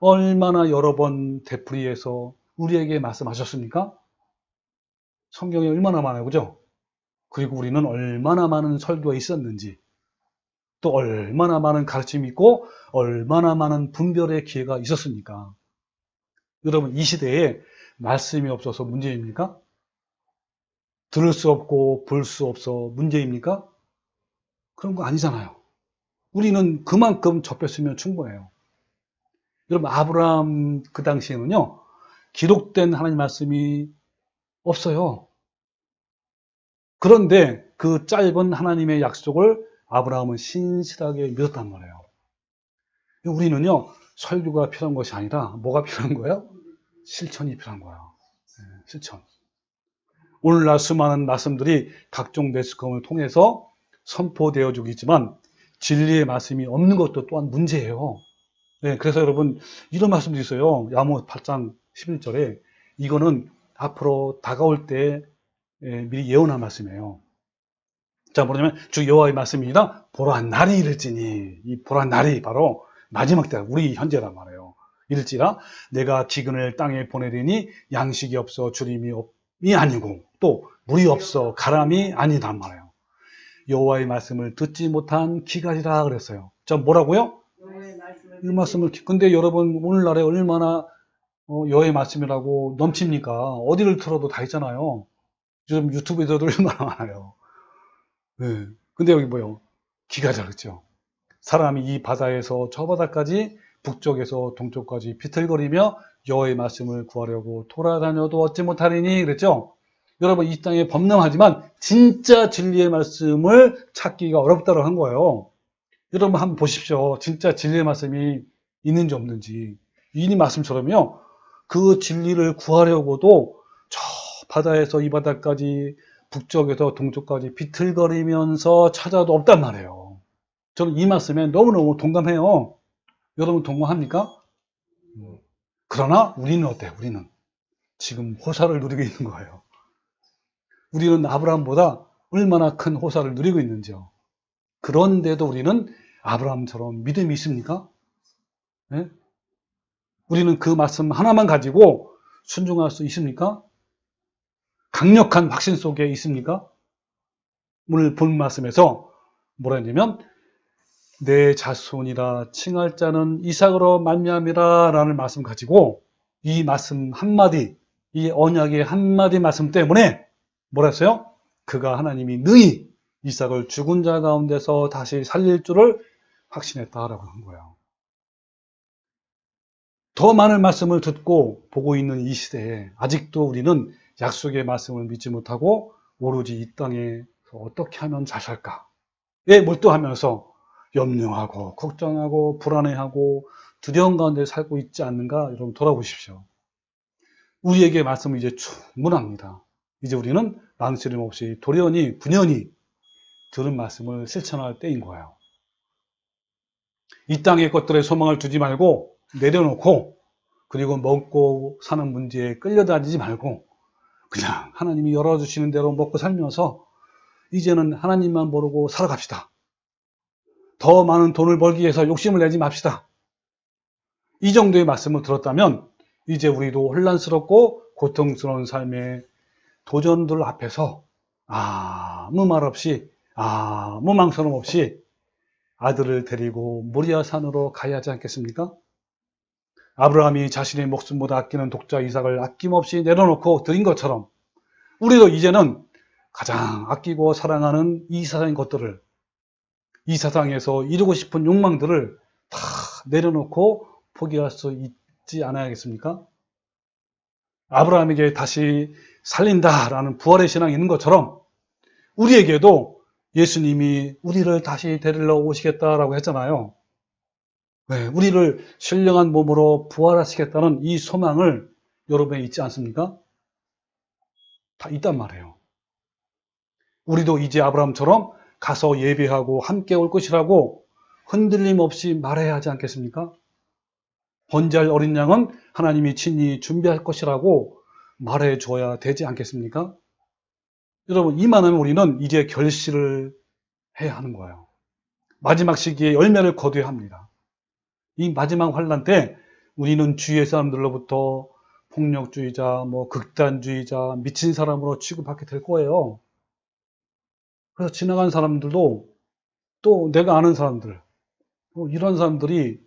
얼마나 여러 번 되풀이해서 우리에게 말씀하셨습니까? 성경에 얼마나 많아요, 그죠? 그리고 우리는 얼마나 많은 설교가 있었는지, 또 얼마나 많은 가르침이 있고, 얼마나 많은 분별의 기회가 있었습니까? 여러분, 이 시대에 말씀이 없어서 문제입니까? 들을 수 없고 볼 수 없어 문제입니까? 그런 거 아니잖아요. 우리는 그만큼 접했으면 충분해요. 여러분, 아브라함 그 당시에는요, 기록된 하나님 말씀이 없어요. 그런데 그 짧은 하나님의 약속을 아브라함은 신실하게 믿었단 말이에요. 우리는요, 설교가 필요한 것이 아니라 뭐가 필요한 거예요? 실천이 필요한 거예요. 실천. 오늘날 수많은 말씀들이 각종 매스컴을 통해서 선포되어 주겠지만 진리의 말씀이 없는 것도 또한 문제예요. 네, 그래서 여러분 이런 말씀도 있어요. 야모 8장 11절에 이거는 앞으로 다가올 때 미리 예언한 말씀이에요. 자, 뭐냐면 주 여호와의 말씀이니라 보라 날이 이를지니 이 보라 날이 바로 마지막 때 우리 현재란 말이에요. 이를지라 내가 기근을 땅에 보내리니 양식이 없어 주림이 아니고 또 물이 없어 가람이 아니단 말이에요. 여호와의 말씀을 듣지 못한 기갈이라 그랬어요. 자, 뭐라고요? 이 말씀을 근데 여러분 오늘날에 얼마나 여호와의 말씀이라고 넘칩니까? 어디를 틀어도 다 있잖아요. 요즘 유튜브에서도 얼마나 많아요. 네. 근데 여기 뭐요? 기갈이라 그랬죠. 사람이 이 바다에서 저 바다까지 북쪽에서 동쪽까지 비틀거리며 여호와의 말씀을 구하려고 돌아다녀도 얻지 못하리니 그랬죠. 여러분 이 땅에 범람하지만 진짜 진리의 말씀을 찾기가 어렵다고 한 거예요. 여러분 한번 보십시오. 진짜 진리의 말씀이 있는지 없는지. 이 말씀처럼요. 그 진리를 구하려고도 저 바다에서 이 바다까지 북쪽에서 동쪽까지 비틀거리면서 찾아도 없단 말이에요. 저는 이 말씀에 너무너무 동감해요. 여러분 동감합니까? 그러나 우리는 어때요? 우리는 지금 호사를 누리고 있는 거예요. 우리는 아브라함보다 얼마나 큰 호사를 누리고 있는지요. 그런데도 우리는 아브라함처럼 믿음이 있습니까? 네? 우리는 그 말씀 하나만 가지고 순종할 수 있습니까? 강력한 확신 속에 있습니까? 오늘 본 말씀에서 뭐라 했냐면 내 자손이라 칭할 자는 이삭으로 말미암이라 라는 말씀 가지고 이 말씀 한마디, 이 언약의 한마디 말씀 때문에 뭐라 했어요? 그가 하나님이 능히 이삭을 죽은 자 가운데서 다시 살릴 줄을 확신했다라고 한 거예요. 더 많은 말씀을 듣고 보고 있는 이 시대에 아직도 우리는 약속의 말씀을 믿지 못하고 오로지 이 땅에서 어떻게 하면 잘 살까에 몰두하면서 염려하고 걱정하고 불안해하고 두려움 가운데 살고 있지 않는가? 여러분 돌아보십시오. 우리에게 말씀은 이제 충분합니다. 이제 우리는 망설임 없이 도련히 분연히 들은 말씀을 실천할 때인 거예요. 이 땅의 것들에 소망을 두지 말고 내려놓고 그리고 먹고 사는 문제에 끌려다니지 말고 그냥 하나님이 열어주시는 대로 먹고 살면서 이제는 하나님만 모르고 살아갑시다. 더 많은 돈을 벌기 위해서 욕심을 내지 맙시다. 이 정도의 말씀을 들었다면 이제 우리도 혼란스럽고 고통스러운 삶의 도전들 앞에서 아무 말 없이 아무 망설임 없이 아들을 데리고 모리아 산으로 가야 하지 않겠습니까? 아브라함이 자신의 목숨보다 아끼는 독자 이삭을 아낌없이 내려놓고 드린 것처럼 우리도 이제는 가장 아끼고 사랑하는 이 세상의 것들을 이 세상에서 이루고 싶은 욕망들을 다 내려놓고 포기할 수 있지 않아야겠습니까? 아브라함에게 다시 살린다라는 부활의 신앙이 있는 것처럼 우리에게도 예수님이 우리를 다시 데리러 오시겠다라고 했잖아요. 네, 우리를 신령한 몸으로 부활하시겠다는 이 소망을 여러분에 있지 않습니까? 다 있단 말이에요. 우리도 이제 아브라함처럼 가서 예배하고 함께 올 것이라고 흔들림 없이 말해야 하지 않겠습니까? 번제할 어린 양은 하나님이 친히 준비할 것이라고 말해줘야 되지 않겠습니까? 여러분, 이만하면 우리는 이제 결실을 해야 하는 거예요. 마지막 시기에 열매를 거둬야 합니다. 이 마지막 환란 때 우리는 주위의 사람들로부터 폭력주의자, 극단주의자, 미친 사람으로 취급받게 될 거예요. 그래서 지나간 사람들도 또 내가 아는 사람들, 이런 사람들이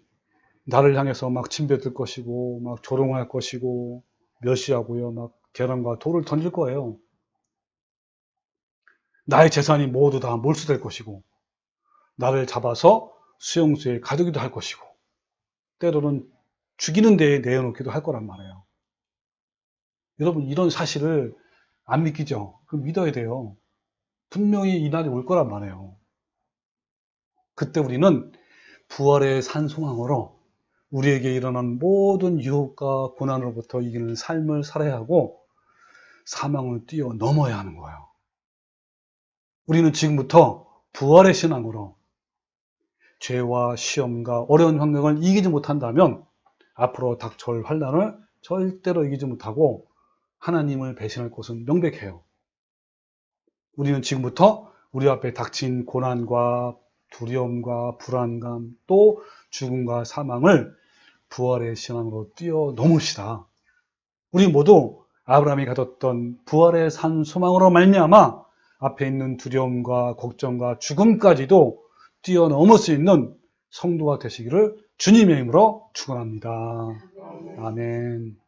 나를 향해서 막 침뱉을 것이고, 막 조롱할 것이고, 멸시하고요, 막 계란과 돌을 던질 거예요. 나의 재산이 모두 다 몰수될 것이고, 나를 잡아서 수용소에 가두기도 할 것이고, 때로는 죽이는 데에 내어놓기도 할 거란 말이에요. 여러분, 이런 사실을 안 믿기죠? 그럼 믿어야 돼요. 분명히 이 날이 올 거란 말이에요. 그때 우리는 부활의 산 소망으로 우리에게 일어난 모든 유혹과 고난으로부터 이기는 삶을 살아야 하고 사망을 뛰어넘어야 하는 거예요. 우리는 지금부터 부활의 신앙으로 죄와 시험과 어려운 환경을 이기지 못한다면 앞으로 닥쳐올 환난을 절대로 이기지 못하고 하나님을 배신할 것은 명백해요. 우리는 지금부터 우리 앞에 닥친 고난과 두려움과 불안감 또 죽음과 사망을 부활의 신앙으로 뛰어넘읍시다. 우리 모두 아브라함이 가졌던 부활의 산 소망으로 말미암아 앞에 있는 두려움과 걱정과 죽음까지도 뛰어넘을 수 있는 성도가 되시기를 주님의 이름으로 축원합니다. 아멘.